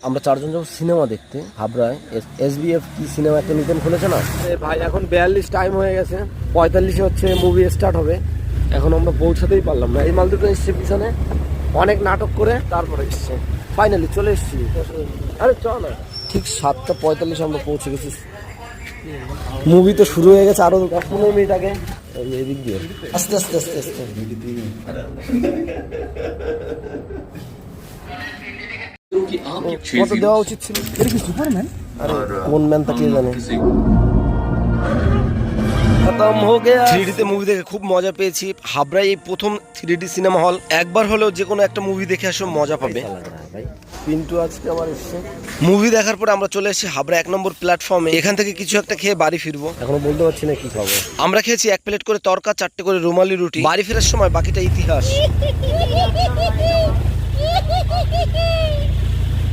আমরা চারজন যাবো সিনেমা দেখতে হাবড়ায়। SBF কি সিনেমা একটা নতুন খুলেছে না ভাই। এখন 42 টাইম হয়ে গেছে, 45 হচ্ছে মুভি স্টার্ট হবে। এখন আমরা পৌঁছাতেই পারলাম না। এই মাল দুটো এসছে পিছনে, অনেক নাটক করে তারপরে এসছে। ফাইনালি চলে এসছি। আরে চল না, ঠিক 7:45 আমরা পৌঁছে গেছি। মুভি তো শুরু হয়ে গেছে আরো 10-15 মিনিট আগে। এদিক দিয়ে আস্তে আস্তে আস্তে আস্তে কত দেওয়া উচিত ছিল? এটা কি সুপারম্যান? আরে কোন ম্যান তা কে জানে। খতম হয়ে গেছে। 3D তে মুভি দেখে খুব মজা পেয়েছি। হাবড়ায় এই প্রথম 3D সিনেমা হল। একবার হলেও যে কোনো একটা মুভি দেখে আসো, মজা পাবে। পিন্টু আজকে আবার এসেছে। মুভি দেখার পরে আমরা চলে এসেছি হাবড়া 1 নম্বর প্ল্যাটফর্মে। এখান থেকে কিছু একটা খেয়ে বাড়ি ফিরবো। এখনো বলতে পারছি না কি খাবো। আমরা খেয়েছি 1 প্লেট করে তরকা, 4টে করে রুমালি রুটি। বাড়ি ফেরার সময় বাকিটা ইতিহাস।